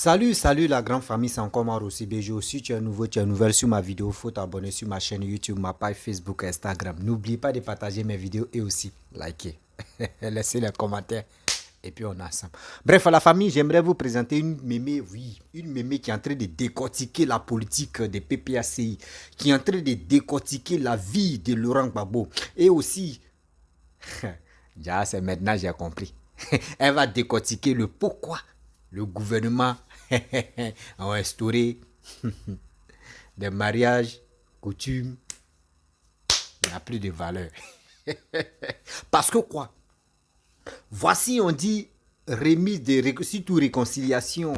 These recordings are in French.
Salut la grande famille, c'est encore moi aussi BG. Si tu es nouveau, tu es nouvelle sur ma vidéo, faut t'abonner sur ma chaîne YouTube, ma page Facebook, Instagram. N'oublie pas de partager mes vidéos et aussi liker. Laissez les commentaires et puis on est ensemble. Bref, à la famille, j'aimerais vous présenter une mémé, oui, une mémé qui est en train de décortiquer la politique des PPACI, qui est en train de décortiquer la vie de Laurent Gbagbo et aussi, déjà c'est maintenant j'ai compris, elle va décortiquer le pourquoi le gouvernement a instauré des mariages, coutumes, il n'y a plus de valeur. Parce que quoi? Voici, on dit, remise de surtout réconciliation,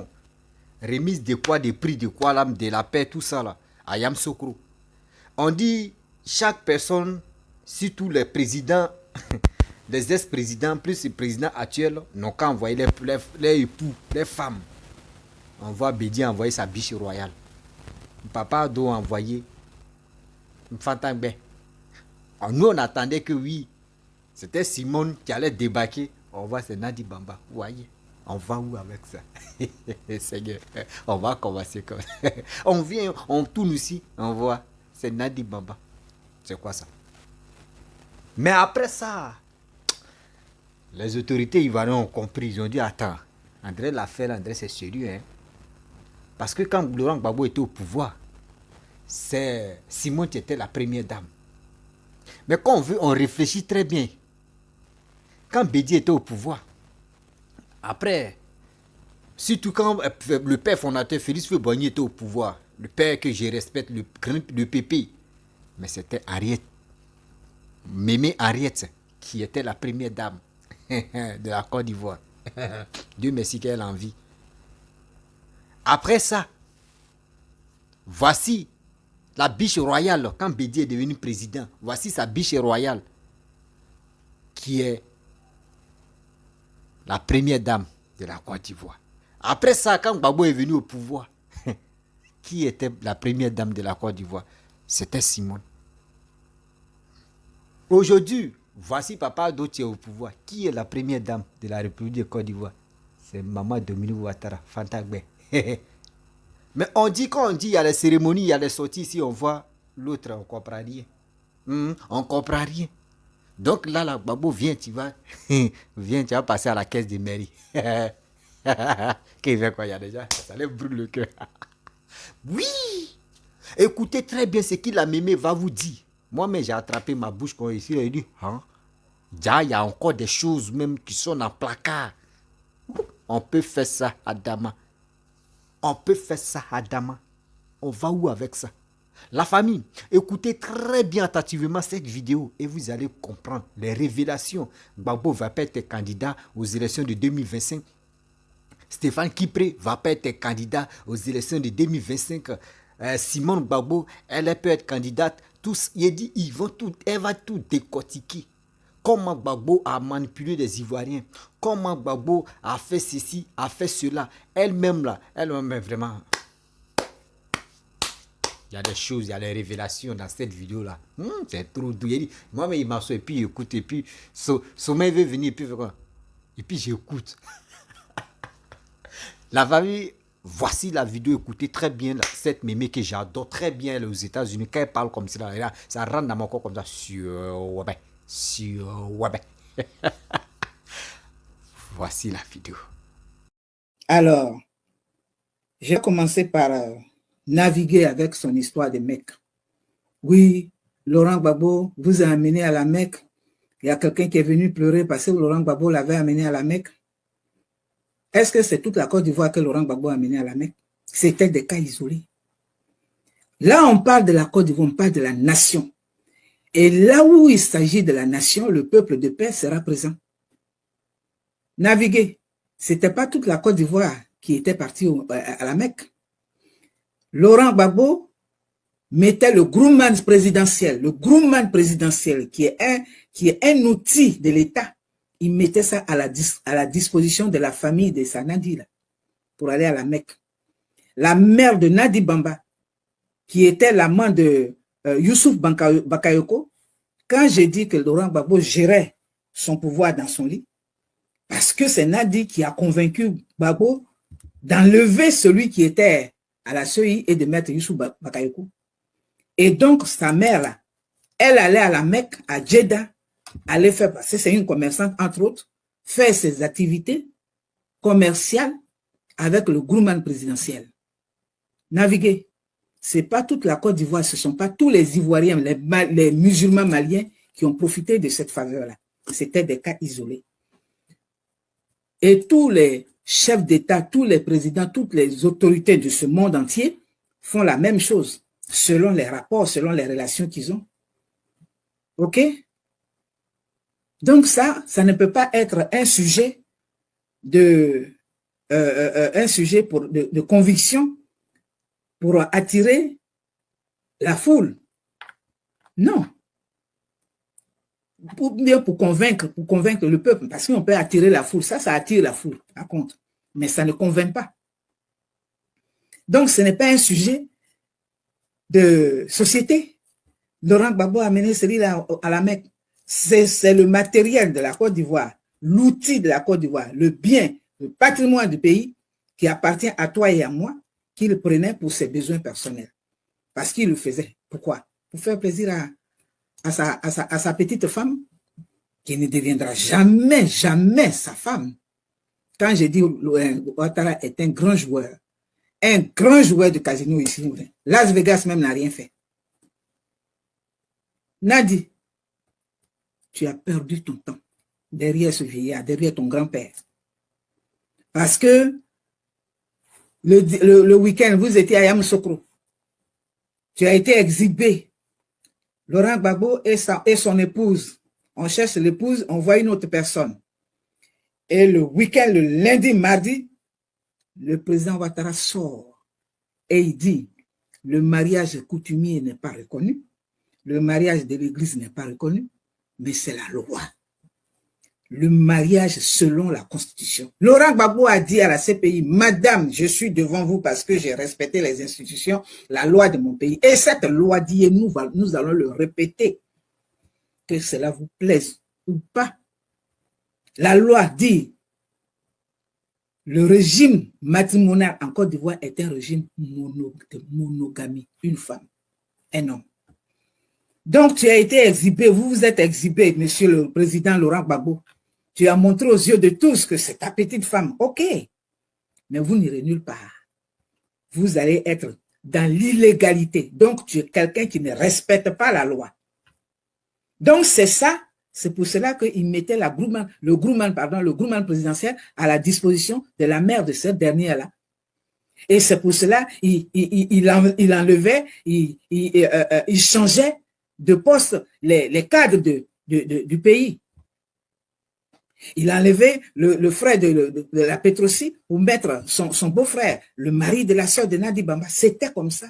remise de quoi, des prix de quoi, l'âme de la paix, tout ça là, à Yamsokro. On dit, chaque personne, surtout les présidents, les ex-présidents, plus les présidents actuels, n'ont qu'à envoyer les époux, les femmes. On voit Bédi envoyer sa biche royale. Papa doit envoyer Mfantangbe. Nous, on attendait que oui, c'était Simone qui allait débarquer. On voit, c'est Nadi Bamba. Vous voyez, on va où avec ça? Seigneur, on va commencer comme ça. On vient, on tourne ici, on voit, c'est Nadi Bamba. C'est quoi ça? Mais après ça, les autorités ivoiriennes ont compris. Ils ont dit, attends, André l'a fait, André c'est sérieux. Hein? Parce que quand Laurent Gbagbo était au pouvoir, c'est Simone qui était la première dame. Mais quand on réfléchit très bien. Quand Bédi était au pouvoir, après, surtout quand le père fondateur Félix Faure-Boigny était au pouvoir, le père que je respecte, le PP, mais c'était Henriette, Mémé Henriette, qui était la première dame de la Côte d'Ivoire. Dieu merci qu'elle en vit. Après ça, voici la biche royale, quand Bédi est devenu président, voici sa biche royale, qui est la première dame de la Côte d'Ivoire. Après ça, quand Gbagbo est venu au pouvoir, qui était la première dame de la Côte d'Ivoire? C'était Simone. Aujourd'hui, voici Papa Dotti au pouvoir. Qui est la première dame de la République de Côte d'Ivoire? C'est Maman Dominique Ouattara, Fantagbe. Mais on dit, quand on dit il y a les cérémonies, il y a les sorties, ici on voit l'autre, on ne comprend rien. On ne comprend rien. Donc là, la Gbagbo, viens, tu vas passer à la caisse de mairie. Qu'il fait quoi, il y a déjà, ça les brûle le cœur. Oui! Écoutez très bien ce qu'il a mémé va vous dire. Moi-même, j'ai attrapé ma bouche quand ici, il dit, hein? Déjà, il y a encore des choses même qui sont en placard. On peut faire ça à Dama. On peut faire ça à Dama. On va où avec ça? La famille, écoutez très bien attentivement cette vidéo et vous allez comprendre les révélations. Gbagbo va pas être candidat aux élections de 2025. Stéphane Kipré va pas être candidat aux élections de 2025. Simone Gbagbo, elle peut être candidate. Tous, il dit, elle va tout décortiquer. Comment Gbagbo a manipulé les Ivoiriens. Comment Gbagbo a fait ceci, a fait cela. Elle-même là, elle-même vraiment. Il y a des choses, il y a des révélations dans cette vidéo-là. C'est trop doux. Moi-même, il m'assoit et puis écoute. Et puis, sommeil veut venir. Et puis j'écoute. La famille, voici la vidéo. Écoutez très bien cette mémé que j'adore très bien aux États-Unis. Quand elle parle comme ça, ça rentre dans mon corps comme ça. Voici la vidéo. Alors, j'ai commencé par naviguer avec son histoire de Mecque. Oui, Laurent Gbagbo vous a amené à la Mecque. Il y a quelqu'un qui est venu pleurer parce que Laurent Gbagbo l'avait amené à la Mecque. Est-ce que c'est toute la Côte d'Ivoire que Laurent Gbagbo a amené à la Mecque? C'était des cas isolés. Là, on parle de la Côte d'Ivoire, on parle de la nation. Et là où il s'agit de la nation, le peuple de paix sera présent. Naviguer. Ce n'était pas toute la Côte d'Ivoire qui était partie à la Mecque. Laurent Gbagbo mettait le groomman présidentiel. Le groomman présidentiel, qui est un outil de l'État, il mettait ça à la disposition de la famille de sa Nadi là, pour aller à la Mecque. La mère de Nadi Bamba, qui était l'amant de Youssouf Bakayoko, quand j'ai dit que Laurent Gbagbo gérait son pouvoir dans son lit, parce que c'est Nadi qui a convaincu Gbagbo d'enlever celui qui était à la CEI et de mettre Youssou Bakayoko. Et donc, sa mère, là, elle allait à la Mecque, à Jeddah, allait faire, parce que c'est une commerçante, entre autres, faire ses activités commerciales avec le groupement présidentiel. Naviguer. Ce n'est pas toute la Côte d'Ivoire, ce ne sont pas tous les Ivoiriens, les musulmans maliens qui ont profité de cette faveur-là. C'était des cas isolés. Et tous les chefs d'État, tous les présidents, toutes les autorités de ce monde entier font la même chose, selon les rapports, selon les relations qu'ils ont. OK? Donc ça ne peut pas être un sujet de conviction pour attirer la foule. Non. Pour convaincre le peuple, parce qu'on peut attirer la foule. Ça attire la foule, par contre. Mais ça ne convainc pas. Donc, ce n'est pas un sujet de société. Laurent Gbagbo a amené celui-là à la Mecque. C'est le matériel de la Côte d'Ivoire, l'outil de la Côte d'Ivoire, le bien, le patrimoine du pays qui appartient à toi et à moi, qu'il prenait pour ses besoins personnels. Parce qu'il le faisait. Pourquoi? Pour faire plaisir à sa petite femme, qui ne deviendra jamais, jamais sa femme. Quand j'ai dit Ouattara est un grand joueur de casino ici, Las Vegas même n'a rien fait. Nadi, tu as perdu ton temps derrière ce vieillard, derrière ton grand-père. Parce que le week-end, vous étiez à Yamoussoukro. Tu as été exhibé. Laurent Gbagbo et son épouse. On cherche l'épouse, on voit une autre personne. Et le week-end, le lundi, mardi, le président Ouattara sort et il dit, le mariage coutumier n'est pas reconnu, le mariage de l'église n'est pas reconnu, mais c'est la loi. Le mariage selon la Constitution. Laurent Gbagbo a dit à la CPI, Madame, je suis devant vous parce que j'ai respecté les institutions, la loi de mon pays. Et cette loi dit, et nous allons le répéter, que cela vous plaise ou pas. La loi dit, le régime matrimonial en Côte d'Ivoire est un régime de monogamie. Une femme, un homme. Donc, tu as été exhibé, vous vous êtes exhibé, monsieur le président Laurent Gbagbo. Tu as montré aux yeux de tous que c'est ta petite femme. OK. Mais vous n'irez nulle part. Vous allez être dans l'illégalité. Donc, tu es quelqu'un qui ne respecte pas la loi. Donc, c'est ça. C'est pour cela qu'il mettait le groupement présidentiel à la disposition de la mère de cette dernière-là. Et c'est pour cela qu'il enlevait, il changeait de poste les cadres du pays. Il a enlevé le frère de la Petrosi pour mettre son beau-frère, le mari de la sœur de Nadi Bamba. C'était comme ça.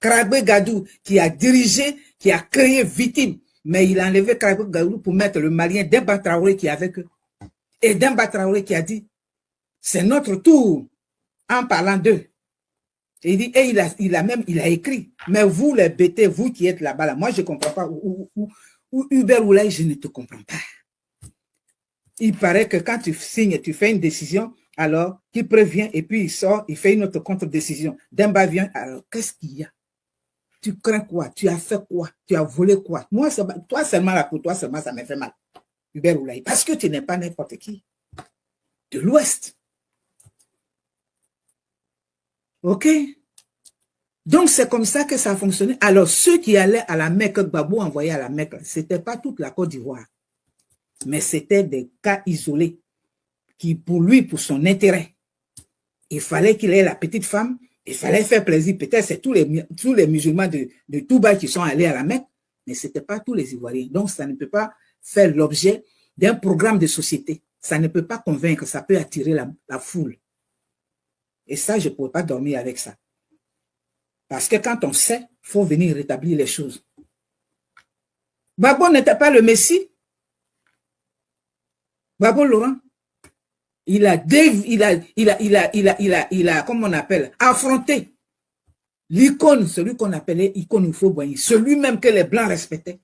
Karagbe Gadou, qui a dirigé, qui a créé victime, mais il a enlevé Karagbe Gadou pour mettre le Malien Demba Traoré qui est avec eux. Et Demba Traoré qui a dit, c'est notre tour, en parlant d'eux. Et il dit, et il a écrit, mais vous les bêtés, vous qui êtes là-bas, là, moi je ne comprends pas, ou Hubert Oulaye, je ne te comprends pas. Il paraît que quand tu signes, tu fais une décision, alors qu'il prévient et puis il sort, il fait une autre contre-décision. Demba vient, alors qu'est-ce qu'il y a? Tu crains quoi? Tu as fait quoi? Tu as volé quoi? Moi, toi seulement là, pour toi seulement, ça me fait mal. Hubert Oulaye, parce que tu n'es pas n'importe qui. De l'Ouest. OK? Donc, c'est comme ça que ça a fonctionné. Alors, ceux qui allaient à la Mecque, que Gbagbo envoyait à la Mecque, ce n'était pas toute la Côte d'Ivoire. Mais c'était des cas isolés qui, pour lui, pour son intérêt, il fallait qu'il ait la petite femme, il fallait faire plaisir. Peut-être c'est tous les musulmans de Touba qui sont allés à la Mecque, mais ce n'était pas tous les Ivoiriens. Donc, ça ne peut pas faire l'objet d'un programme de société. Ça ne peut pas convaincre, ça peut attirer la foule. Et ça, je ne pourrais pas dormir avec ça. Parce que quand on sait, il faut venir rétablir les choses. Gbagbo n'était pas le Messie. Gbagbo Laurent, il a, comment on appelle, affronté l'icône, celui qu'on appelait icône Houphouët-Boigny, celui même que les Blancs respectaient.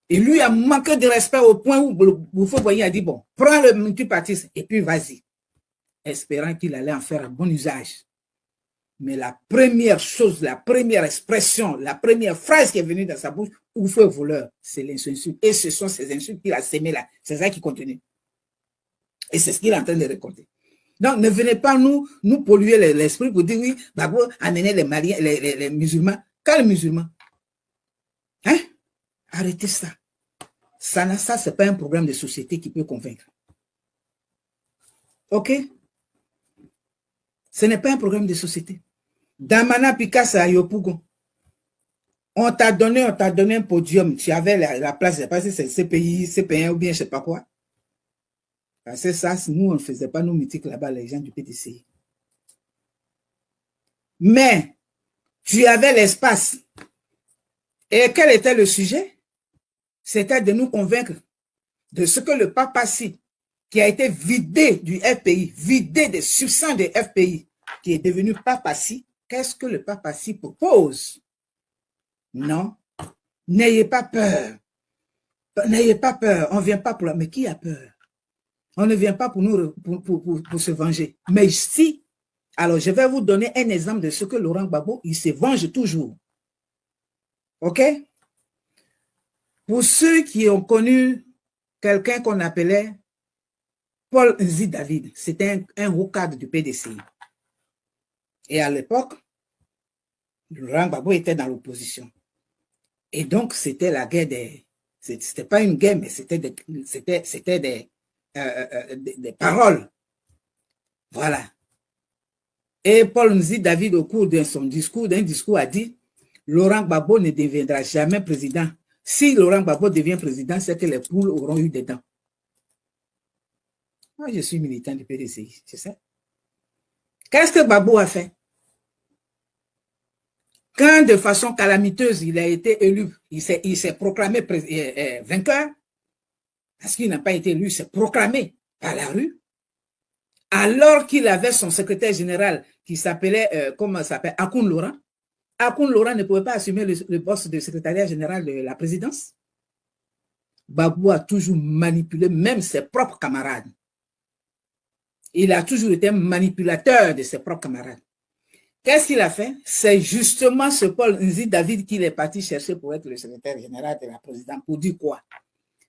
Et lui a manqué de respect au point où Houphouët-Boigny a dit, bon, prends le multipartisme et puis vas-y. espérant qu'il allait en faire un bon usage. Mais la première chose, la première expression, la première phrase qui est venue dans sa bouche, ou feu voleur, c'est l'insulte. Et ce sont ces insultes qu'il a sémées là. C'est ça qui continue. Et c'est ce qu'il est en train de récolter. Donc, ne venez pas nous polluer l'esprit pour dire, oui, Gbagbo amener les Maliens, les musulmans. Quels musulmans? Hein? Arrêtez ça. Ça, c'est pas un problème de société qui peut convaincre. OK? Ce n'est pas un problème de société. Damana Picasso à Yopougon, on t'a donné un podium. Tu avais la place, je ne sais pas si c'est CPI ou bien je ne sais pas quoi. Parce que ça, nous, on ne faisait pas nos mythiques là-bas, les gens du PDCI. Mais, tu avais l'espace. Et quel était le sujet? C'était de nous convaincre de ce que le papacy, qui a été vidé du FPI, vidé des substances du FPI, qui est devenu papacy, qu'est-ce que le papacy propose? Non, n'ayez pas peur. N'ayez pas peur. On ne vient pas pour... Mais qui a peur? On ne vient pas pour se venger. Mais si, alors je vais vous donner un exemple de ce que Laurent Gbagbo, il se venge toujours. OK? Pour ceux qui ont connu quelqu'un qu'on appelait Paul Nzi David, c'était un haut cadre du PDCI. Et à l'époque, Laurent Gbagbo était dans l'opposition. Et donc, c'était la guerre des... C'était pas une guerre, mais c'était des paroles. Voilà. Et Paul Nzi David, au cours de son discours, a dit, Laurent Gbagbo ne deviendra jamais président. Si Laurent Gbagbo devient président, c'est que les poules auront eu des dents. Moi, je suis militant du PDCI, c'est ça. Qu'est-ce que Gbagbo a fait? Quand de façon calamiteuse, il a été élu, il s'est proclamé vainqueur, parce qu'il n'a pas été élu, il s'est proclamé par la rue, alors qu'il avait son secrétaire général qui s'appelait, comment ça s'appelle, Akoun Laurent. Akoun Laurent ne pouvait pas assumer le poste de secrétariat général de la présidence. Gbagbo a toujours manipulé même ses propres camarades. Il a toujours été manipulateur de ses propres camarades. Qu'est-ce qu'il a fait? C'est justement ce Paul Nzi David qu'il est parti chercher pour être le secrétaire général de la présidence. Pour dire quoi?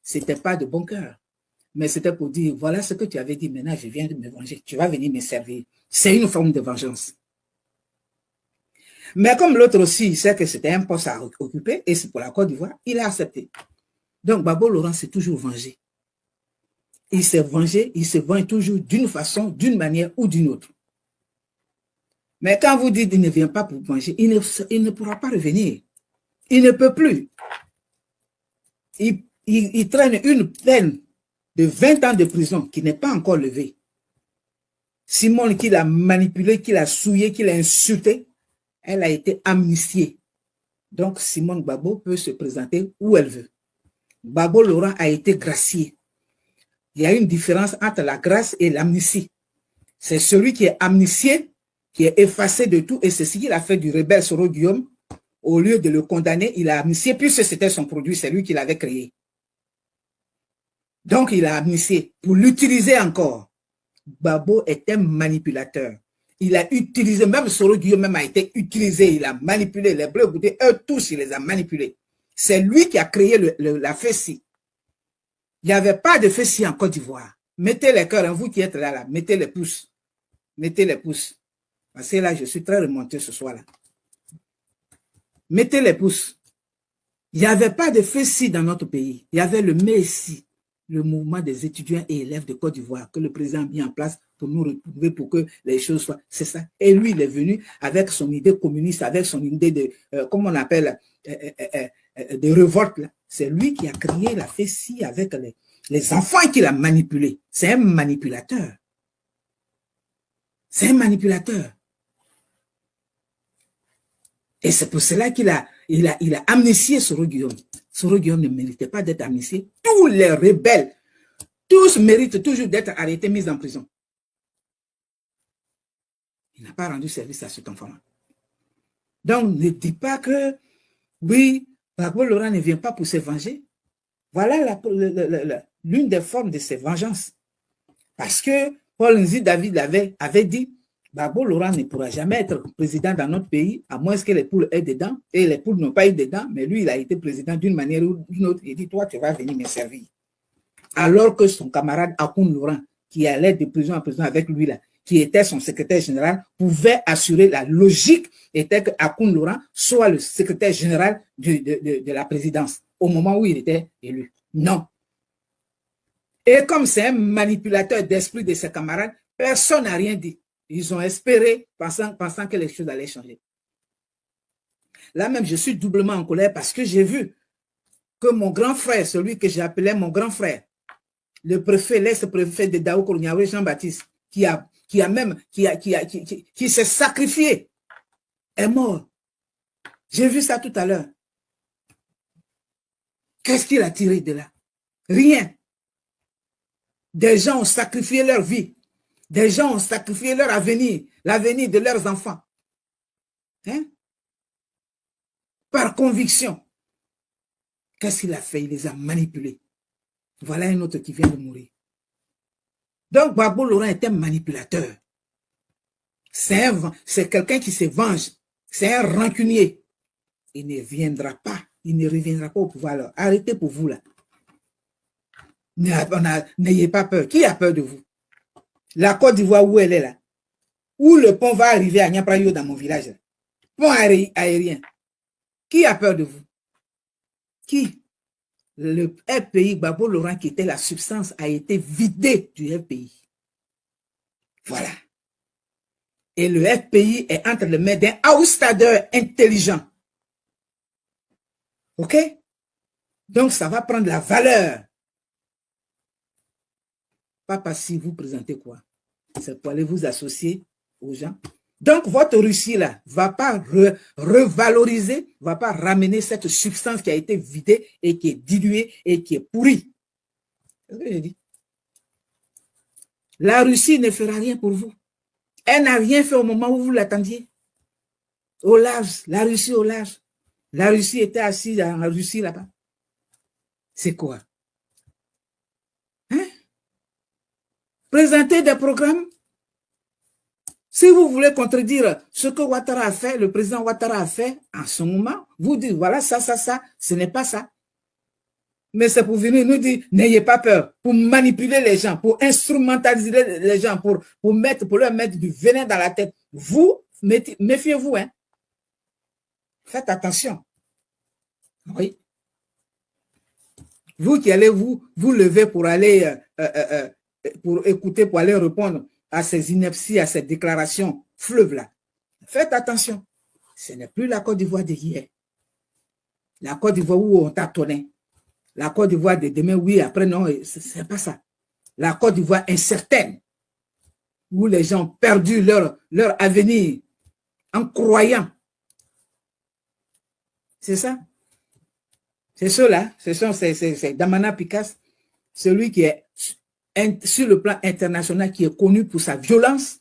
C'était pas de bon cœur. Mais c'était pour dire, voilà ce que tu avais dit, maintenant je viens de me venger. Tu vas venir me servir. C'est une forme de vengeance. Mais comme l'autre aussi, il sait que c'était un poste à occuper, et c'est pour la Côte d'Ivoire, il a accepté. Donc Gbagbo Laurent s'est toujours vengé. Il s'est vengé, il se venge toujours d'une façon, d'une manière ou d'une autre. Mais quand vous dites qu'il ne vient pas pour venger, il ne pourra pas revenir. Il ne peut plus. Il traîne une peine de 20 ans de prison qui n'est pas encore levée. Simone, qui l'a manipulé, qui l'a souillé, qui l'a insulté, elle a été amnistiée. Donc, Simone Gbagbo peut se présenter où elle veut. Gbagbo Laurent a été gracié. Il y a une différence entre la grâce et l'amnistie. C'est celui qui est amnistié, qui est effacé de tout, et c'est ce qu'il a fait du rebelle Soro Guillaume. Au lieu de le condamner, il a amnistié, puisque c'était son produit, c'est lui qui l'avait créé. Donc, il a amnistié pour l'utiliser encore. Gbagbo est un manipulateur. Il a utilisé, même Soro Guillaume même a été utilisé, il a manipulé les Bleus, eux tous, il les a manipulés. C'est lui qui a créé la FECI. Il n'y avait pas de FECI en Côte d'Ivoire. Mettez les cœurs, hein, vous qui êtes là, mettez les pouces. Mettez les pouces. Parce que là, je suis très remonté ce soir-là. Mettez les pouces. Il n'y avait pas de FECI dans notre pays. Il y avait le MESI, le mouvement des étudiants et élèves de Côte d'Ivoire, que le président a mis en place pour nous retrouver, pour que les choses soient... C'est ça. Et lui, il est venu avec son idée communiste, avec son idée de, comment on appelle, de révolte. C'est lui qui a créé la FECI avec les enfants qu'il a manipulés. C'est un manipulateur. C'est un manipulateur. Et c'est pour cela qu'il a amnistié Soro Guillaume. Soro Guillaume ne méritait pas d'être amnistié. Tous les rebelles, tous méritent toujours d'être arrêtés, mis en prison. Il n'a pas rendu service à cet enfant-là. Donc, ne dis pas que, oui, Gbagbo Laurent ne vient pas pour se venger. Voilà l'une des formes de ses vengeances. Parce que Paul Nzi David avait dit, Gbagbo Laurent ne pourra jamais être président dans notre pays, à moins que les poules aient dedans, et les poules n'ont pas eu dedans, mais lui, il a été président d'une manière ou d'une autre. Il dit, toi, tu vas venir me servir. Alors que son camarade Akoun Laurent, qui allait de prison en prison avec lui, là, qui était son secrétaire général, pouvait assurer la logique, était que Akoun Laurent soit le secrétaire général de la présidence, au moment où il était élu. Non. Et comme c'est un manipulateur d'esprit de ses camarades, personne n'a rien dit. Ils ont espéré, pensant que les choses allaient changer. Là même, je suis doublement en colère parce que j'ai vu que mon grand frère, celui que j'appelais mon grand frère, le préfet, l'ex-préfet de Dao Koloniawe, Jean-Baptiste, qui s'est sacrifié, est mort. J'ai vu ça tout à l'heure. Qu'est-ce qu'il a tiré de là? Rien. Des gens ont sacrifié leur vie. Des gens ont sacrifié leur avenir, l'avenir de leurs enfants. Hein? Par conviction. Qu'est-ce qu'il a fait? Il les a manipulés. Voilà un autre qui vient de mourir. Donc, Gbagbo Laurent est un manipulateur. C'est quelqu'un qui se venge. C'est un rancunier. Il ne reviendra pas au pouvoir. Alors, arrêtez pour vous là. N'ayez pas peur. Qui a peur de vous? La Côte d'Ivoire, où elle est là? Où le pont va arriver à Niaprayo dans mon village là? Pont aérien. Qui a peur de vous? Qui? Le FPI, Gbagbo Laurent, qui était la substance, a été vidé du FPI. Voilà. Et le FPI est entre les mains d'un outsider intelligent. OK? Donc, ça va prendre la valeur. Papa, si vous présentez quoi? C'est pour aller vous associer aux gens. Donc, votre Russie là ne va pas revaloriser, ne va pas ramener cette substance qui a été vidée et qui est diluée et qui est pourrie. C'est ce que j'ai dit. La Russie ne fera rien pour vous. Elle n'a rien fait au moment où vous l'attendiez. Au large, la Russie au large. La Russie était assise dans la Russie là-bas. C'est quoi? Hein? Présenter des programmes. Si vous voulez contredire ce que Ouattara a fait, le président Ouattara a fait en ce moment, vous dites voilà, ça, ce n'est pas ça. Mais c'est pour venir nous dire, n'ayez pas peur, pour manipuler les gens, pour instrumentaliser les gens, pour leur mettre du venin dans la tête. Vous, méfiez-vous, hein. Faites attention. Oui. Vous qui allez vous lever pour aller, pour écouter, pour aller répondre à ces inepties, à ces déclarations fleuves-là. Faites attention. Ce n'est plus la Côte d'Ivoire d'hier. La Côte d'Ivoire où on tâtonnait. La Côte d'Ivoire de demain, oui, après, non, c'est pas ça. La Côte d'Ivoire incertaine, où les gens ont perdu leur avenir en croyant. C'est ça. C'est ceux-là, c'est Damana Picasse, celui qui est sur le plan international, qui est connu pour sa violence.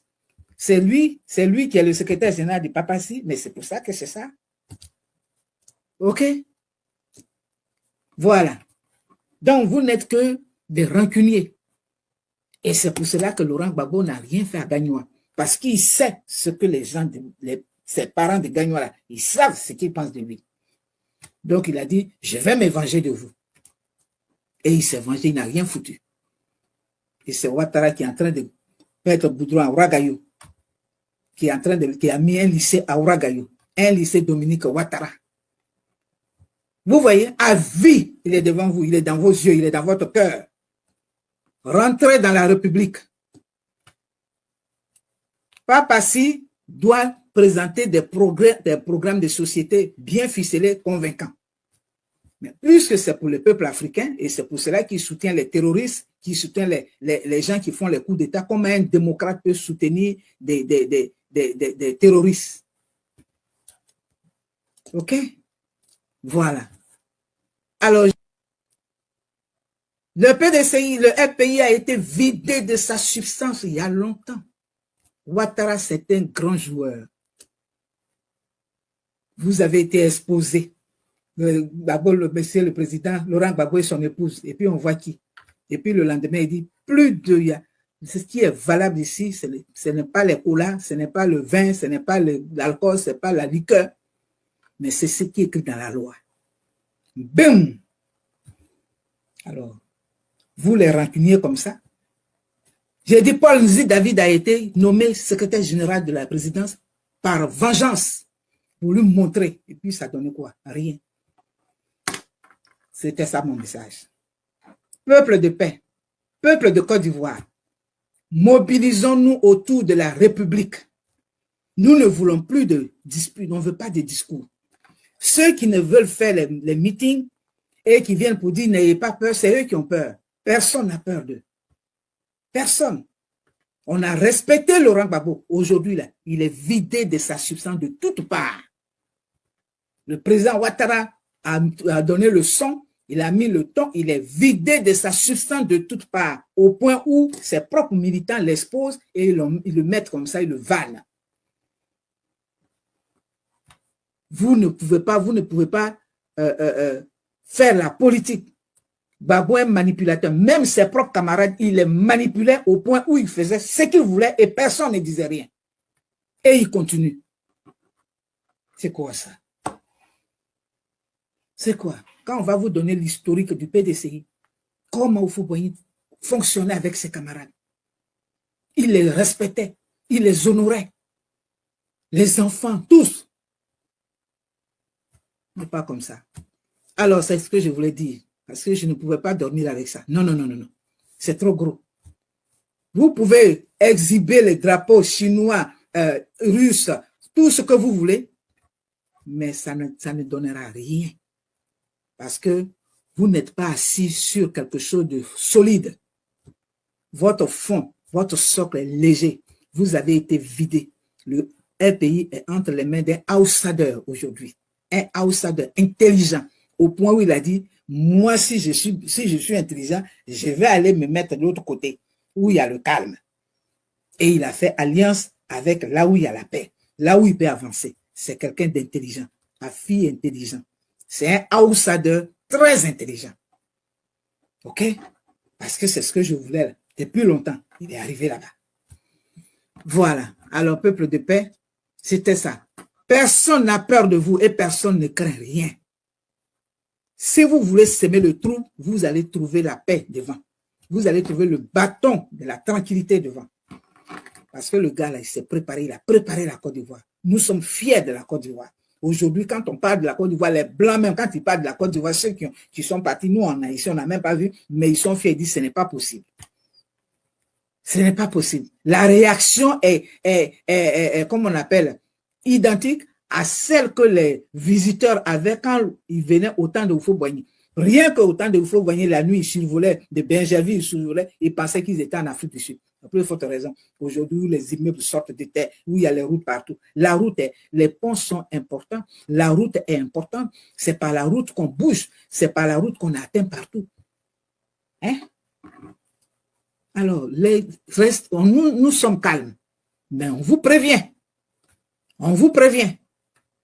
C'est lui qui est le secrétaire général du Papassi, mais c'est pour ça que c'est ça. OK? Voilà. Donc, vous n'êtes que des rancuniers. Et c'est pour cela que Laurent Gbagbo n'a rien fait à Gagnoa. Parce qu'il sait ce que les gens, ses parents de Gagnoa, là, ils savent ce qu'ils pensent de lui. Donc, il a dit, je vais me venger de vous. Et il s'est vengé, il n'a rien foutu. Et c'est Ouattara qui est en train de mettre Boudron à Ouagaïou, qui a mis un lycée à Ouagaïou, un lycée Dominique Ouattara. Vous voyez, à vie, il est devant vous, il est dans vos yeux, il est dans votre cœur. Rentrez dans la République. Papassi doit présenter des programmes de société bien ficelés, convaincants. Mais puisque c'est pour le peuple africain, et c'est pour cela qu'il soutient les terroristes, qu'il soutient les gens qui font les coups d'État, comme un démocrate peut soutenir des terroristes. OK? Voilà. Alors, le PDCI, le FPI a été vidé de sa substance il y a longtemps. Ouattara, c'est un grand joueur. Vous avez été exposé. D'abord, monsieur le président, Laurent Gbagbo et son épouse. Et puis, on voit qui. Et puis, le lendemain, il dit, ce qui est valable ici, ce n'est pas les colas, ce n'est pas le vin, ce n'est pas l'alcool, ce n'est pas la liqueur, mais c'est ce qui est écrit dans la loi. Boum! Alors, vous les rancuniez comme ça. J'ai dit, Paul Nzi David a été nommé secrétaire général de la présidence par vengeance pour lui montrer. Et puis, ça donnait quoi? Rien. C'était ça mon message. Peuple de paix, peuple de Côte d'Ivoire, mobilisons-nous autour de la République. Nous ne voulons plus de disputes, on ne veut pas de discours. Ceux qui ne veulent faire les meetings et qui viennent pour dire n'ayez pas peur, c'est eux qui ont peur. Personne n'a peur d'eux. Personne. On a respecté Laurent Gbagbo. Aujourd'hui, là, il est vidé de sa substance de toutes parts. Le président Ouattara a donné le son, il a mis le ton, il est vidé de sa substance de toutes parts, au point où ses propres militants l'exposent et ils le mettent comme ça, ils le valent. Vous ne pouvez pas faire la politique. Gbagbo est manipulateur. Même ses propres camarades, il les manipulait au point où il faisait ce qu'il voulait et personne ne disait rien. Et il continue. C'est quoi ça? C'est quoi? Quand on va vous donner l'historique du PDCI, comment vous pouvez fonctionner avec ses camarades? Il les respectait, il les honorait. Les enfants, tous. Mais pas comme ça. Alors, c'est ce que je voulais dire. Parce que je ne pouvais pas dormir avec ça. Non, non, non, non, non. C'est trop gros. Vous pouvez exhiber les drapeaux chinois, russes, tout ce que vous voulez, mais ça ne donnera rien. Parce que vous n'êtes pas assis sur quelque chose de solide. Votre fond, votre socle est léger. Vous avez été vidé. Le pays est entre les mains d'un outsider aujourd'hui. Un outsider intelligent, au point où il a dit, moi, si je suis intelligent, je vais aller me mettre de l'autre côté, où il y a le calme. Et il a fait alliance avec là où il y a la paix, là où il peut avancer. C'est quelqu'un d'intelligent, ma fille intelligente. C'est un outsider très intelligent. OK? Parce que c'est ce que je voulais depuis longtemps. Il est arrivé là-bas. Voilà. Alors, peuple de paix, c'était ça. Personne n'a peur de vous et personne ne craint rien. Si vous voulez semer le trou, vous allez trouver la paix devant. Vous allez trouver le bâton de la tranquillité devant. Parce que le gars, là, il s'est préparé, il a préparé la Côte d'Ivoire. Nous sommes fiers de la Côte d'Ivoire. Aujourd'hui, quand on parle de la Côte d'Ivoire, les Blancs, même quand ils parlent de la Côte d'Ivoire, ceux qui sont partis, nous, en Haïti, on n'a même pas vu, mais ils sont fiers, ils disent, ce n'est pas possible. Ce n'est pas possible. La réaction est comme on appelle, identique à celle que les visiteurs avaient quand ils venaient au temps de Oufo-Boigny. Rien qu'au temps de Oufo-Boigny, la nuit, ils survolaient de Benjerville, ils survolaient, ils pensaient qu'ils étaient en Afrique du Sud. Pour plus forte raison. Aujourd'hui, les immeubles sortent de terre, où il y a les routes partout. La route les ponts sont importants. La route est importante. C'est par la route qu'on bouge. C'est par la route qu'on atteint partout. Hein? Alors, nous sommes calmes. Mais on vous prévient. On vous prévient.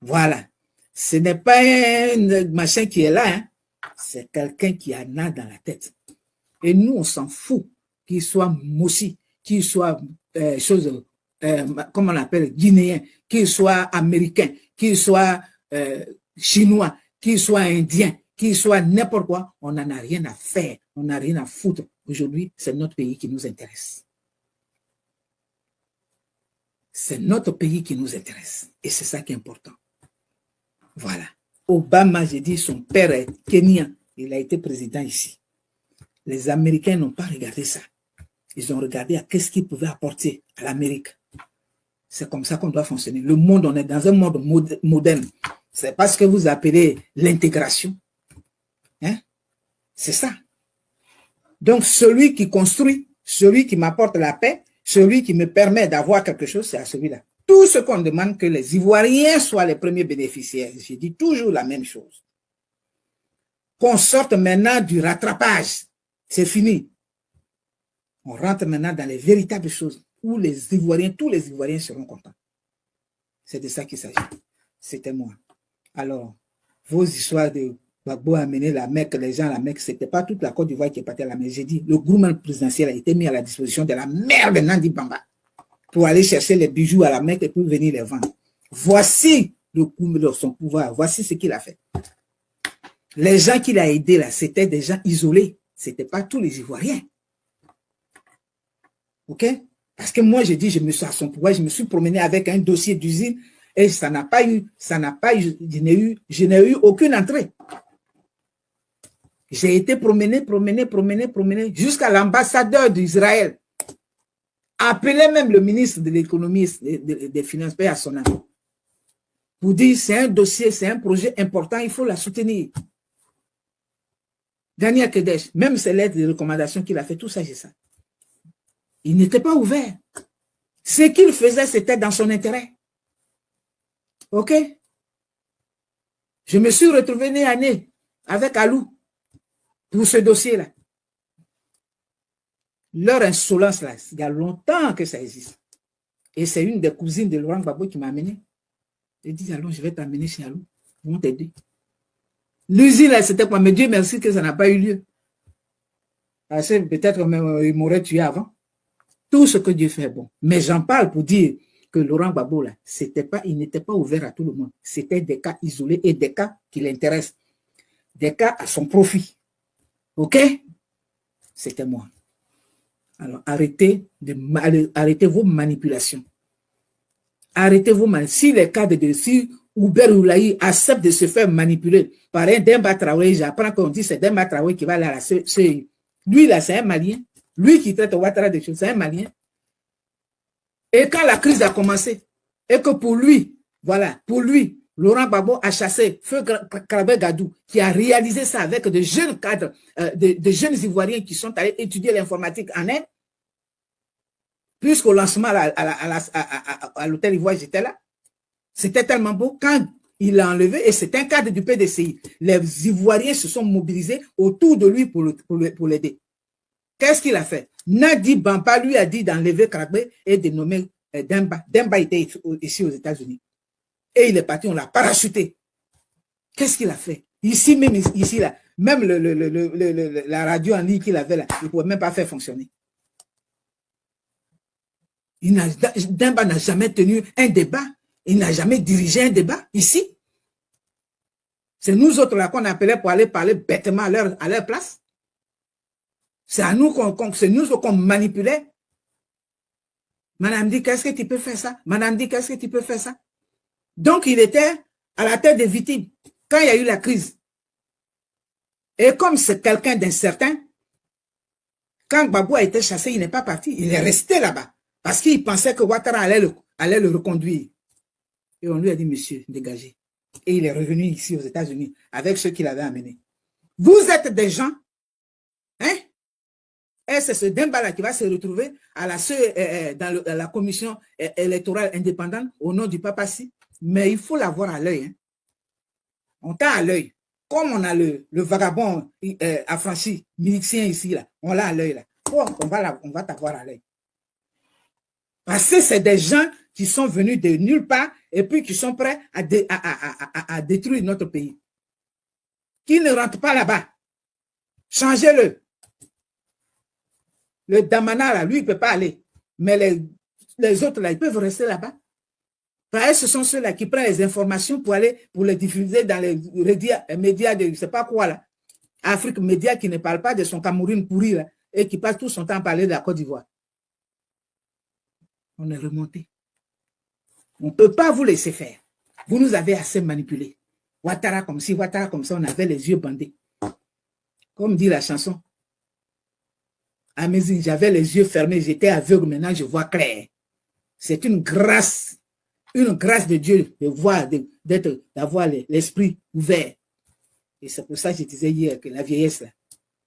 Voilà. Ce n'est pas un machin qui est là. Hein? C'est quelqu'un qui en a dans la tête. Et nous, on s'en fout qu'il soit Mossi, qu'il soit comment on appelle, guinéen, qu'il soit américain, qu'il soit chinois, qu'il soit indien, qu'il soit n'importe quoi. On n'en a rien à faire. On n'a rien à foutre. Aujourd'hui, c'est notre pays qui nous intéresse. C'est notre pays qui nous intéresse. Et c'est ça qui est important. Voilà. Obama, j'ai dit, son père est kenyan. Il a été président ici. Les Américains n'ont pas regardé ça. Ils ont regardé à qu'est-ce qu'ils pouvaient apporter à l'Amérique. C'est comme ça qu'on doit fonctionner. Le monde, on est dans un monde moderne. C'est pas ce que vous appelez l'intégration. Hein? C'est ça. Donc, celui qui construit, celui qui m'apporte la paix, celui qui me permet d'avoir quelque chose, c'est à celui-là. Tout ce qu'on demande, que les Ivoiriens soient les premiers bénéficiaires. Je dis toujours la même chose. Qu'on sorte maintenant du rattrapage. C'est fini. On rentre maintenant dans les véritables choses où les Ivoiriens, tous les Ivoiriens seront contents. C'est de ça qu'il s'agit. C'était moi. Alors, vos histoires de Gbagbo a amené la Mecque, les gens à la Mecque, ce n'était pas toute la Côte d'Ivoire qui est partie à la Mecque. J'ai dit, le gouvernement présidentiel a été mis à la disposition de la mère de Nandi Bamba pour aller chercher les bijoux à la Mecque et pour venir les vendre. Voici le coup de son pouvoir. Voici ce qu'il a fait. Les gens qu'il a aidés là, c'était des gens isolés. Ce n'étaient pas tous les Ivoiriens. OK? Parce que moi, j'ai dit, je me suis à son pouvoir, je me suis promené avec un dossier d'usine et je n'ai eu aucune entrée. J'ai été promené jusqu'à l'ambassadeur d'Israël. Appelé même le ministre de l'économie et des finances, paix à son âme, pour dire c'est un dossier, c'est un projet important, il faut la soutenir. Daniel Kedesh, même ses lettres de recommandation qu'il a fait, tout ça, j'ai ça. Il n'était pas ouvert. Ce qu'il faisait, c'était dans son intérêt. OK? Je me suis retrouvé nez à nez avec Alou pour ce dossier-là. Leur insolence, là, il y a longtemps que ça existe. Et c'est une des cousines de Laurent Gbagbo qui m'a amené. Elle dit, allons, je vais t'amener chez Alou. Ils vont t'aider. L'usine, là, c'était quoi? Mais Dieu merci que ça n'a pas eu lieu. Parce que peut-être il m'aurait tué avant. Tout ce que Dieu fait est bon. Mais j'en parle pour dire que Laurent Gbagbo, là, il n'était pas ouvert à tout le monde. C'était des cas isolés et des cas qui l'intéressent. Des cas à son profit. OK? C'était moi. Alors, arrêtez vos manipulations. Arrêtez vos manipulations. Si les cas si Hubert Oulaï accepte de se faire manipuler par un Demba Traoré, j'apprends qu'on dit c'est Demba Traoré qui va aller à la CEI. Lui, là, c'est un Malien. Lui qui traite Ouattara de choses, c'est un Malien. Et quand la crise a commencé, et que pour lui, voilà, pour lui, Laurent Gbagbo a chassé Feu Krabbe Gadou, qui a réalisé ça avec de jeunes cadres, de jeunes Ivoiriens qui sont allés étudier l'informatique en Inde. Puisqu'au lancement à l'hôtel Ivoire, j'étais là. C'était tellement beau. Quand il l'a enlevé, et c'est un cadre du PDCI, les Ivoiriens se sont mobilisés autour de lui pour l'aider. Qu'est-ce qu'il a fait? Nadi Bamba lui a dit d'enlever Krabbe et de nommer Demba. Demba était ici aux États-Unis. Et il est parti, on l'a parachuté. Qu'est-ce qu'il a fait? Ici, même ici, là, même la radio en ligne qu'il avait là, il ne pouvait même pas faire fonctionner. Demba n'a jamais tenu un débat. Il n'a jamais dirigé un débat ici. C'est nous autres là qu'on appelait pour aller parler bêtement à leur place. C'est à nous qu'on manipulait. Madame dit, qu'est-ce que tu peux faire ça? Madame dit, qu'est-ce que tu peux faire ça? Donc, il était à la tête des victimes quand il y a eu la crise. Et comme c'est quelqu'un d'incertain, quand Gbagbo a été chassé, il n'est pas parti. Il est resté là-bas parce qu'il pensait que Ouattara allait le reconduire. Et on lui a dit, monsieur, dégagez. Et il est revenu ici aux États-Unis avec ceux qu'il avait amenés. Vous êtes des gens, hein? Et c'est ce Demba-là qui va se retrouver dans la commission électorale indépendante au nom du Papassi. Mais il faut l'avoir à l'œil. Hein. On t'a à l'œil. Comme on a le vagabond affranchi, militien ici, là, on l'a à l'œil. Là. Oh, on va t'avoir à l'œil. Parce que c'est des gens qui sont venus de nulle part et puis qui sont prêts à détruire notre pays. Qui ne rentrent pas là-bas. Changez-le. Le Damana, là, lui, il ne peut pas aller. Mais les autres, là, ils peuvent rester là-bas. Parce que ce sont ceux-là qui prennent les informations pour les diffuser dans les médias de je ne sais pas quoi, là. Afrique Média qui ne parle pas de son Cameroun pourri, là, et qui passe tout son temps à parler de la Côte d'Ivoire. On est remonté. On ne peut pas vous laisser faire. Vous nous avez assez manipulés. Ouattara comme ci, Ouattara comme ça, on avait les yeux bandés. Comme dit la chanson. Amazing, j'avais les yeux fermés, j'étais aveugle, maintenant je vois clair. C'est une grâce de Dieu de voir, d'avoir l'esprit ouvert. Et c'est pour ça que je disais hier que la vieillesse, là,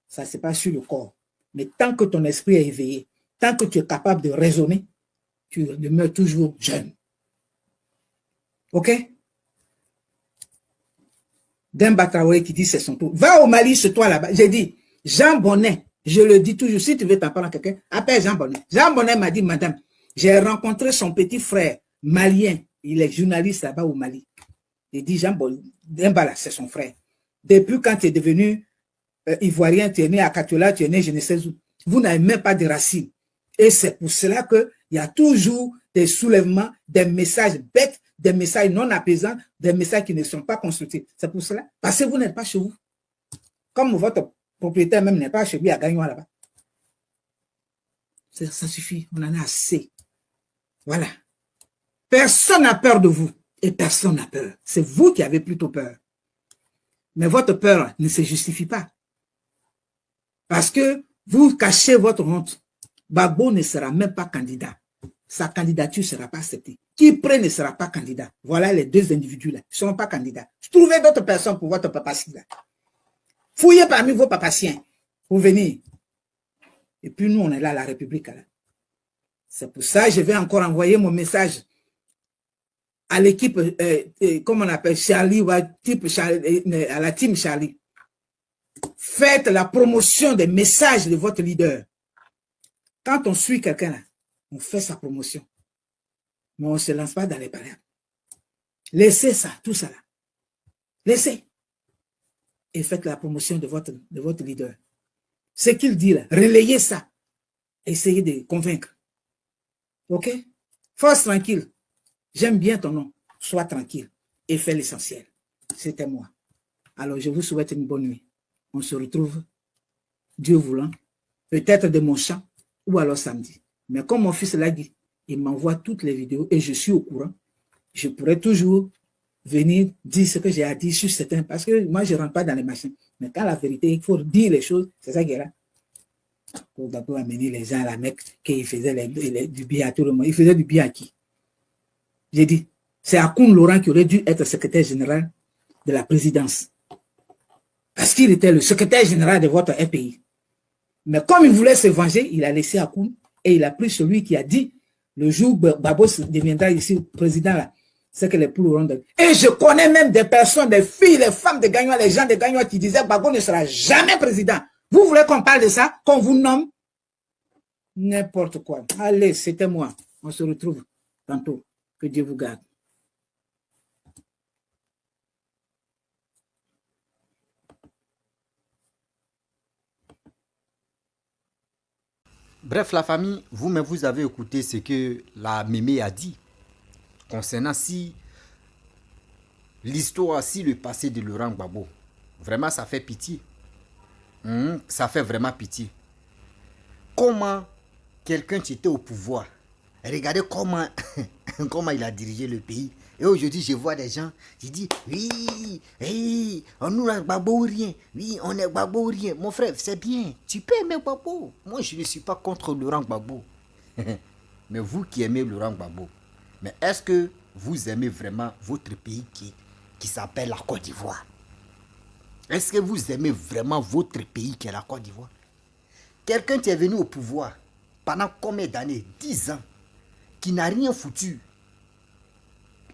ça c'est pas sur le corps. Mais tant que ton esprit est éveillé, tant que tu es capable de raisonner, tu demeures toujours jeune. OK? Demba Traoré qui dit c'est son tour. Va au Mali, chez toi là-bas. J'ai dit, Jean Bonnet, je le dis toujours, si tu veux t'en parler à quelqu'un, appelle Jean Bonnet. Jean Bonnet m'a dit, madame, j'ai rencontré son petit frère malien. Il est journaliste là-bas au Mali. Il dit, Jean Bonnet, Demba là, c'est son frère. Depuis quand tu es devenu ivoirien, tu es né à Katola, tu es né je ne sais où. Vous n'avez même pas de racines. Et c'est pour cela qu'il y a toujours des soulèvements, des messages bêtes, des messages non apaisants, des messages qui ne sont pas constructifs. C'est pour cela. Parce que vous n'êtes pas chez vous. Comme votre propriétaire même n'est pas chez lui à Gagnon là-bas. Ça suffit. On en a assez. Voilà. Personne n'a peur de vous. Et personne n'a peur. C'est vous qui avez plutôt peur. Mais votre peur ne se justifie pas. Parce que vous cachez votre honte. Gbagbo ne sera même pas candidat. Sa candidature ne sera pas acceptée. Kipré ne sera pas candidat. Voilà les deux individus-là. Ils ne seront pas candidats. Trouvez d'autres personnes pour votre papatie là. Fouillez parmi vos papaciens pour venir. Et puis nous, on est là à la République. C'est pour ça que je vais encore envoyer mon message à l'équipe, comment on appelle, Charlie, ou à la team Charlie. Faites la promotion des messages de votre leader. Quand on suit quelqu'un là, on fait sa promotion. Mais on ne se lance pas dans les palais. Laissez ça, tout ça là. Laissez. Et faites la promotion de votre leader. Ce qu'il dit là, relayez ça. Essayez de convaincre. Ok? Force tranquille. J'aime bien ton nom. Sois tranquille et fais l'essentiel. C'était moi. Alors, je vous souhaite une bonne nuit. On se retrouve, Dieu voulant, peut-être de mon champ ou alors samedi. Mais comme mon fils l'a dit, il m'envoie toutes les vidéos et je suis au courant. Je pourrais toujours venir dire ce que j'ai à dire sur certains, parce que moi, je ne rentre pas dans les machines. Mais quand la vérité, il faut dire les choses, c'est ça qui est là. Pour d'abord amener les gens à la Mecque, qu'il faisait du bien à tout le monde. Il faisait du bien à qui? J'ai dit, c'est Akoun Laurent qui aurait dû être secrétaire général de la présidence. Parce qu'il était le secrétaire général de votre pays. Mais comme il voulait se venger, il a laissé Akoun et il a pris celui qui a dit, le jour où Babos deviendra ici président, là, c'est que les poules auront de... Et je connais même des personnes, des filles, les femmes de Gagnon, les gens de Gagnon qui disaient Babos ne sera jamais président. Vous voulez qu'on parle de ça, qu'on vous nomme? N'importe quoi. Allez, c'était moi. On se retrouve tantôt. Que Dieu vous garde. Bref, la famille, vous-même, vous avez écouté ce que la mémé a dit concernant si l'histoire, si le passé de Laurent Gbagbo. Vraiment, ça fait pitié. Ça fait vraiment pitié. Comment quelqu'un qui était au pouvoir, regardez comment, comment il a dirigé le pays. Et aujourd'hui, je vois des gens qui disent, oui, on nous a Gbagbo ou rien. Oui, on est Gbagbo ou rien. Mon frère, c'est bien. Tu peux aimer Gbagbo. Moi, je ne suis pas contre Laurent Gbagbo. Mais vous qui aimez Laurent Gbagbo, mais est-ce que vous aimez vraiment votre pays qui s'appelle la Côte d'Ivoire? Est-ce que vous aimez vraiment votre pays qui est la Côte d'Ivoire? Quelqu'un qui est venu au pouvoir pendant combien d'années? 10 ans. Qui n'a rien foutu.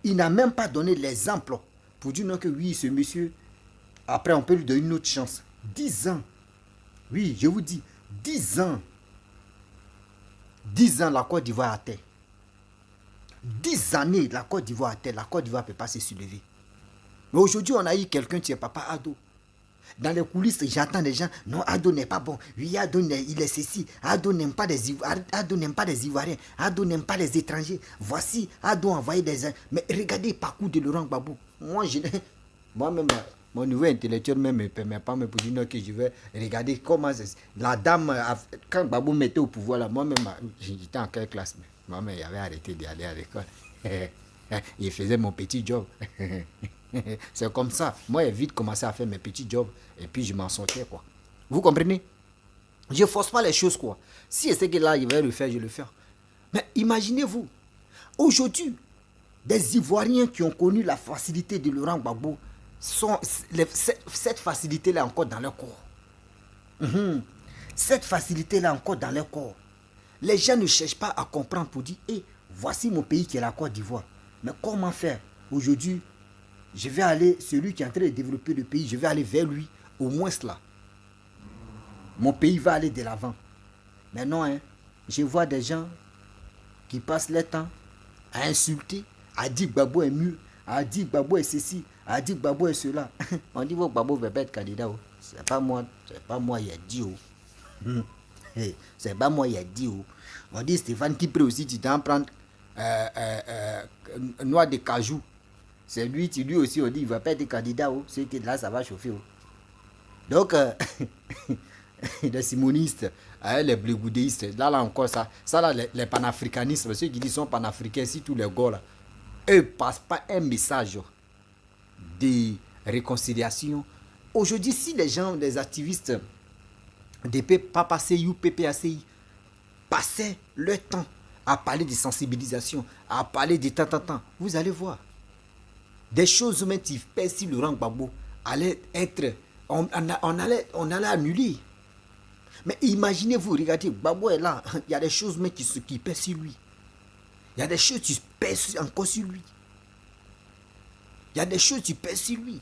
Il n'a même pas donné l'exemple pour dire non que oui, ce monsieur, après on peut lui donner une autre chance. 10 ans. Oui, je vous dis, 10 ans. 10 ans, la Côte d'Ivoire à terre. 10 années, la Côte d'Ivoire à terre. La Côte d'Ivoire ne peut pas se soulever. Mais aujourd'hui, on a eu quelqu'un qui est Papa Ado. Dans les coulisses, j'attends des gens. Non, Ado n'est pas bon. Oui, Ado, il est ceci. Ado n'aime pas des Ivoiriens. Ado n'aime pas les Ivoiriens. Ado n'aime pas les étrangers. Voici, Ado a envoyé des... Mais regardez le parcours de Laurent Gbagbo. Moi-même, mon niveau intellectuel même ne me permet pas me dire que je vais regarder comment la dame, quand Gbagbo mettait au pouvoir, là, moi-même, j'étais en quelle classe? Moi-même, j'avais arrêté d'aller à l'école. Il faisait mon petit job. C'est comme ça. Moi, j'ai vite commencé à faire mes petits jobs et puis je m'en sortais, quoi. Vous comprenez? Je ne force pas les choses, quoi. Si c'est que là, il va le faire, je le fais. Mais imaginez-vous, aujourd'hui, des Ivoiriens qui ont connu la facilité de Laurent Gbagbo, cette facilité-là encore dans leur corps. Cette facilité-là encore dans leur corps. Les gens ne cherchent pas à comprendre pour dire, hey, voici mon pays qui est la Côte d'Ivoire. Mais comment faire? Aujourd'hui, je vais aller, celui qui est en train de développer le pays, je vais aller vers lui, au moins cela. Mon pays va aller de l'avant. Mais non, hein, je vois des gens qui passent leur temps à insulter, à dire Gbagbo est mieux, a dit Gbagbo est ceci, a dit Gbagbo est cela. On dit que Gbagbo veut pas être candidat. Oh. C'est pas moi il a dit. Oh. C'est pas moi il a dit. Oh. On dit Stéphane Kipré aussi, tu t'en prends noix de cajou. C'est lui aussi, on dit il va pas être candidat. Oh. C'est que là ça va chauffer. Oh. Donc, les simonistes, les blégoudéistes, là encore, ça là, les panafricanistes, ceux qui disent sont panafricains, si tous les gars là, eux ne passent pas un message de réconciliation. Aujourd'hui, si les gens, les activistes des PAPACI ou PPACI passaient leur temps à parler de sensibilisation, à parler de tant, vous allez voir. Des choses même qui pèsent si Laurent Gbagbo allait être... On allait annuler. Mais imaginez-vous, regardez, Gbagbo est là. Il y a des choses même qui pèsent sur lui. Il y a des choses qui pèsent encore sur lui. Il y a des choses qui pèsent sur lui.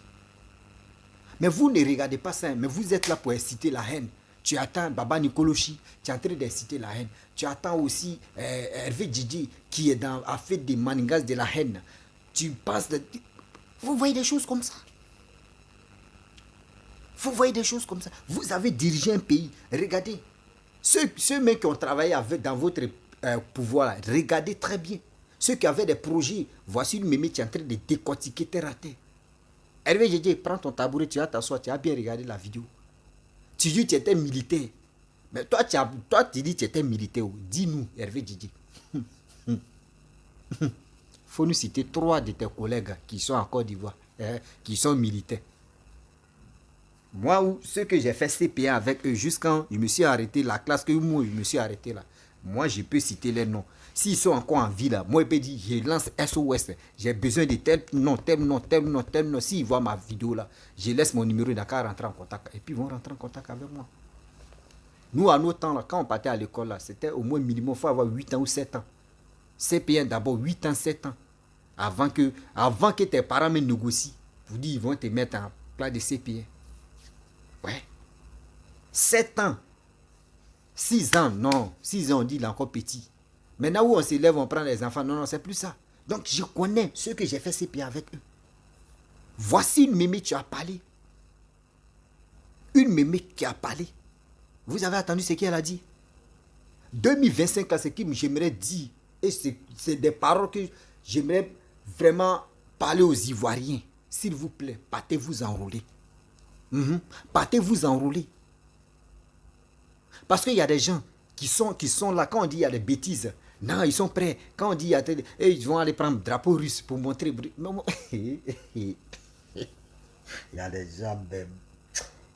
Mais vous ne regardez pas ça. Mais vous êtes là pour inciter la haine. Tu attends Baba Nikolochi, tu es en train d'inciter la haine. Tu attends aussi Hervé Djidji qui a fait des manigances de la haine. Tu passes de... Vous voyez des choses comme ça. Vous voyez des choses comme ça. Vous avez dirigé un pays. Regardez. Ceux mecs qui ont travaillé dans votre pouvoir, là, regardez très bien. Ceux qui avaient des projets, voici le mémé qui est en train de décortiquer terre à terre. Hervé Djidji, prends ton tabouret, tu vas t'asseoir, tu as bien regardé la vidéo. Tu dis que tu étais militaire. Mais toi, tu dis que tu étais militaire. Dis-nous, Hervé Djidji. Faut nous citer 3 de tes collègues qui sont en Côte d'Ivoire, qui sont militaires. Moi, ceux que j'ai fait CPA avec eux, jusqu'à je me suis arrêté, la classe que moi, je me suis arrêté là. Moi, je peux citer les noms. S'ils sont encore en vie là, moi, je peux dire, je lance SOS. J'ai besoin de tel nom. S'ils voient ma vidéo là, je laisse mon numéro d'accord rentrer en contact. Et puis, ils vont rentrer en contact avec moi. Nous, à nos temps, là, quand on partait à l'école, là, c'était au moins minimum, il faut avoir 8 ans ou 7 ans. CPN d'abord, 8 ans, 7 ans. Avant que tes parents me négocient, vous dites, ils vont te mettre en plat de CPN. Ouais. 7 ans. 6 ans, non. 6 ans, on dit, il est encore petit. Maintenant où on s'élève, on prend les enfants. Non, c'est plus ça. Donc, je connais ceux que j'ai fait CPN avec eux. Voici une mémé qui a parlé. Une mémé qui a parlé. Vous avez entendu ce qu'elle a dit? 2025, c'est ce que j'aimerais dire. Et c'est des paroles que j'aimerais vraiment parler aux Ivoiriens. S'il vous plaît, partez-vous enrôler. Partez-vous enrôler. Parce qu'il y a des gens qui sont là. Quand on dit il y a des bêtises, non, ils sont prêts. Quand on dit ils vont aller prendre le drapeau russe pour montrer. Il y a des gens même.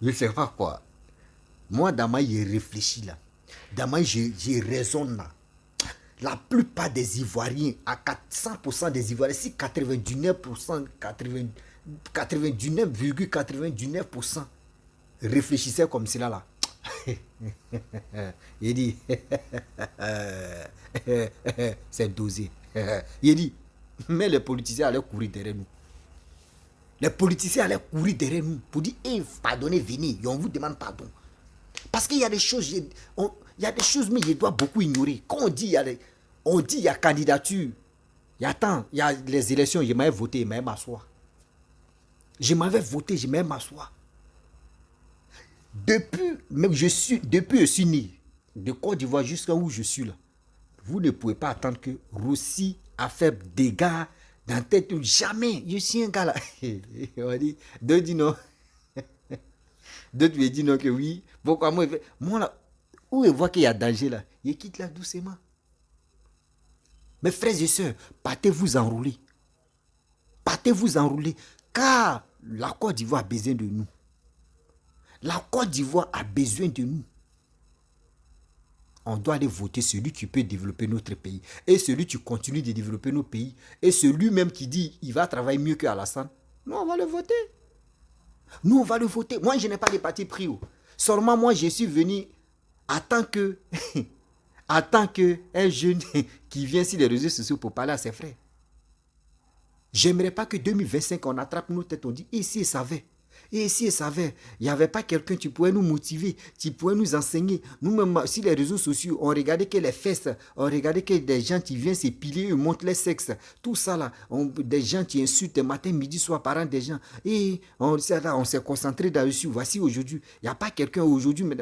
Je ne sais pas quoi. Moi, dans ma, j'ai réfléchi là. Dans ma, j'ai raisonné là. La plupart des Ivoiriens, à 100% des Ivoiriens, si 99%, 99,99% réfléchissaient comme cela là. Il dit, c'est dosé. Il dit, mais les politiciens allaient courir derrière nous. Les politiciens allaient courir derrière nous pour dire, pardonnez, venez, et on vous demande pardon. Parce qu'il y a des choses, mais je dois beaucoup ignorer. Quand on dit, il y a candidature, il y a les élections, je m'avais voté, je m'avais m'asseoir. Je m'avais voté, je m'avais m'asseoir. Depuis je suis né de Côte d'Ivoire jusqu'à où je suis là. Vous ne pouvez pas attendre que Rossi a fait des gars dans la tête. Jamais. Je suis un gars là. On dit, d'autres disent non. D'autres me disent non que oui. Pourquoi moi là, où je vois qu'il y a danger là, je quitte là doucement. Mes frères et sœurs, partez-vous enrouler. Partez-vous enrouler. Car la Côte d'Ivoire a besoin de nous. La Côte d'Ivoire a besoin de nous. On doit aller voter celui qui peut développer notre pays. Et celui qui continue de développer nos pays. Et celui même qui dit qu'il va travailler mieux qu'Alassane. Nous, on va le voter. Nous, on va le voter. Moi, je n'ai pas de parti pris. Seulement, moi, je suis venu en tant que un jeune qui vient sur les réseaux sociaux pour parler à ses frères. J'aimerais pas que 2025, on attrape nos têtes, on dit, ici, il savait. Et si elle savait, il n'y avait pas quelqu'un qui pouvait nous motiver, qui pouvait nous enseigner. Nous-mêmes, sur les réseaux sociaux, on regardait que les fesses, on regardait que des gens qui viennent s'épiler, ils montrent les sexes. Tout ça là, des gens qui insultent matin, midi, soir, parents des gens. Et on s'est concentré là-dessus. Voici aujourd'hui, il n'y a pas quelqu'un aujourd'hui, mais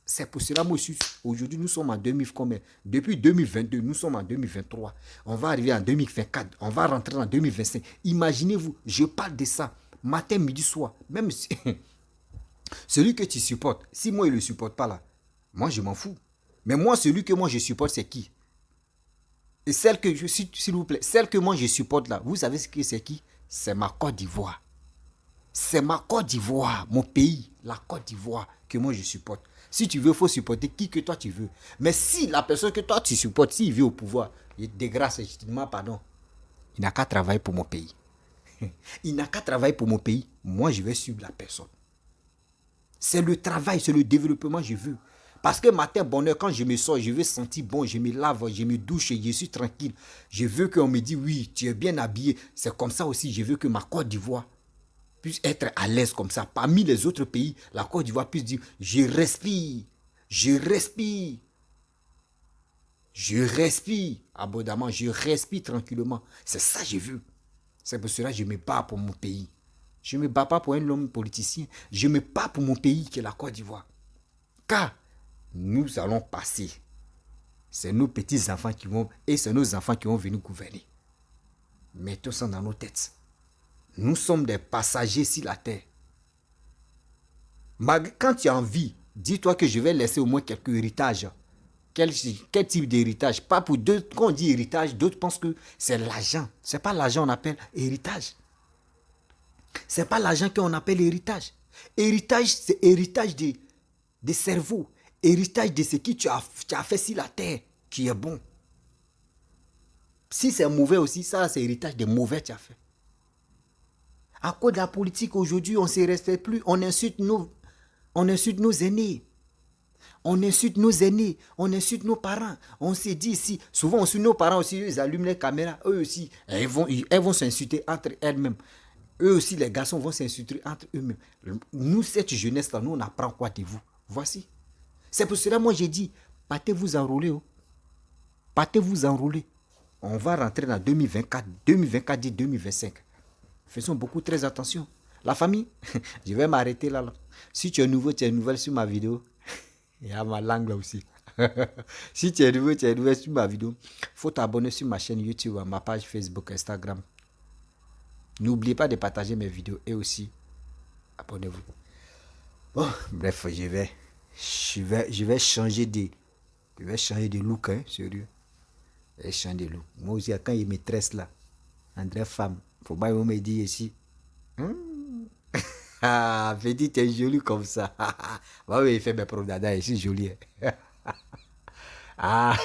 c'est pour cela, moi aussi, aujourd'hui, nous sommes en 2000, combien? Depuis 2022, nous sommes en 2023. On va arriver en 2024, on va rentrer en 2025. Imaginez-vous, je parle de ça. Matin, midi, soir. Même si celui que tu supportes, si moi, il ne le supporte pas là, moi, je m'en fous. Mais moi, celui que moi, je supporte, c'est qui? Et celle que je, s'il vous plaît, celle que moi, je supporte là, vous savez ce que c'est qui? C'est ma Côte d'Ivoire. C'est ma Côte d'Ivoire, mon pays, la Côte d'Ivoire que moi, je supporte. Si tu veux, il faut supporter qui que toi, tu veux. Mais si la personne que toi, tu supportes, s'il vient au pouvoir, de grâce, je te demande pardon, il n'a qu'à travailler pour mon pays. Il n'a qu'à travailler pour mon pays. Moi, je vais suivre la personne. C'est le travail, c'est le développement que je veux. Parce que matin, bonheur, quand je me sors, je veux sentir bon, je me lave, je me douche, je suis tranquille. Je veux qu'on me dise, oui, tu es bien habillé. C'est comme ça aussi, je veux que ma Côte d'Ivoire puisse être à l'aise comme ça. Parmi les autres pays, la Côte d'Ivoire puisse dire, je respire, je respire. Je respire abondamment, je respire tranquillement. C'est ça que je veux. C'est pour cela que je me bats pour mon pays. Je ne me bats pas pour un homme politicien. Je me bats pour mon pays qui est la Côte d'Ivoire. Car nous allons passer. C'est nos petits-enfants qui vont, et c'est nos enfants qui vont venir gouverner. Mettons ça dans nos têtes. Nous sommes des passagers sur la terre. Quand tu as envie, dis-toi que je vais laisser au moins quelques héritages. Quel type d'héritage? Pas pour deux. Quand on dit héritage, d'autres pensent que c'est l'argent. Ce n'est pas l'argent qu'on appelle héritage. Ce n'est pas l'argent qu'on appelle héritage. Héritage, c'est héritage de cerveau. Héritage de ce que tu as fait sur la terre qui est bon. Si c'est mauvais aussi, ça c'est héritage de mauvais que tu as fait. À cause de la politique aujourd'hui, on ne se respecte plus. On insulte nos aînés. On insulte nos aînés, on insulte nos parents. On se dit ici, souvent aussi nos parents aussi, ils allument les caméras, eux aussi, elles vont s'insulter entre elles-mêmes. Eux aussi, les garçons vont s'insulter entre eux-mêmes. Nous, cette jeunesse-là, nous, on apprend quoi de vous? Voici. C'est pour cela, moi, j'ai dit, partez-vous enrôler. Oh. Partez-vous enrôler. On va rentrer dans 2024, 2025. Faisons beaucoup très attention. La famille, je vais m'arrêter là. Si tu es nouveau, tu es nouvelle sur ma vidéo. Il y a ma langue là aussi. Si tu es nouveau sur ma vidéo, il faut t'abonner sur ma chaîne YouTube, ma page Facebook, Instagram. N'oubliez pas de partager mes vidéos et aussi abonnez-vous. Bon, bref, je vais changer de look, hein, sérieux. Je vais changer de look. Moi aussi, quand il me tresse là, André femme, faut pas me dire ici. Ah, petit, t'es joli comme ça. Bah oui, il fait mes preuves dada, je suis joli. Ah.